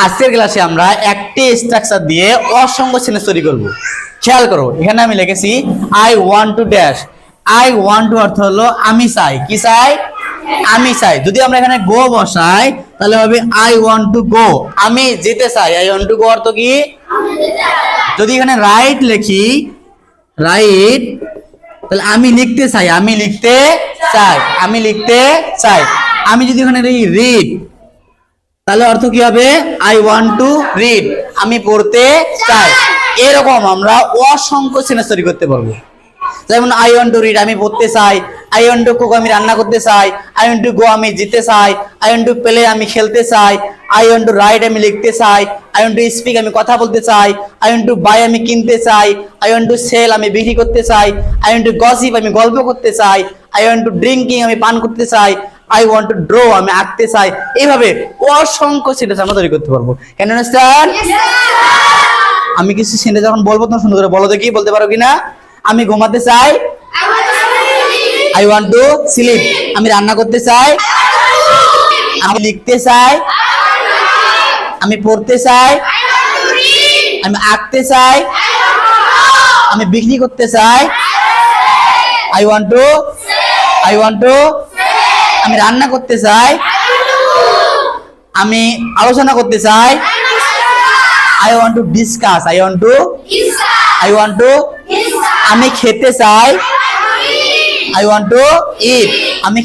আজকের ক্লাসে আমরা একটি স্ট্রাকচার দিয়ে অসংখ্য সেন্টেন্স তৈরি করব। খেয়াল করো, এখানে আমি লিখেছি I want to dash. I want to অর্থ হলো আমি চাই। কি চাই? আমি চাই। যদি আমরা এখানে গো বসাই তাহলে হবে আই ওয়ান্ট টু গো, আমি যেতে চাই। আই ওয়ান্ট টু গো অর্থ কি? যদি এখানে রাইট লিখি, রাইট, তাহলে আমি লিখতে চাই। আমি লিখতে চাই। আমি লিখতে চাই। আমি যদি এখানে রিড, তাহলে অর্থ কি হবে? আই ওয়ান্ট টু রিড, আমি পড়তে চাই। এরকম আমরা অসংখ্য সেন্টেন্স তৈরি করতে পারবো। যেমন আই ওয়ান্ট টু রিড, আমি পড়তে চাই। আই ওয়ান্ট টু কুক, আমি রান্না করতে চাই। আই ওয়ান্ট টু গো, আমি যেতে চাই। আই ওয়ান্ট টু প্লে, আমি খেলতে চাই। আই ওয়ান্ট টু রাইট, আমি লিখতে চাই। আই ওয়ান্ট টু স্পিক, আমি কথা বলতে চাই। আই ওয়ান্ট টু বাই, আমি কিনতে চাই। আই ওয়ান্ট টু সেল, আমি বিক্রি করতে চাই। আই ওয়ান্ট টু গসিপ, আমি গল্প করতে চাই। আই ওয়ান্ট টু ড্রিঙ্কিং, আমি পান করতে চাই। আই ওয়ান্ট টু ড্র, আমি আঁকতে চাই। এইভাবে অসংখ্য সেন্টেন্স আমরা তৈরি করতে পারবো। Can you understand? আমি কিছু সেন্টেন্স যখন বলবো তখন সুন্দর করে বলো দেখি, বলতে পারো কিনা? আমি ঘুমাতে চাই। I want to sleep. আমি রান্না করতে চাই। আমি লিখতে চাই। আমি পড়তে চাই। আমি আঁকতে চাই। আমি বিক্রি করতে চাই। I want to, I want to, আমি রান্না করতে চাই। আমি আলোচনা করতে চাই। I want to discuss. I want to, I want to, আমি খেতে চাই। আই ওয়ান্ট টু ইট, আমি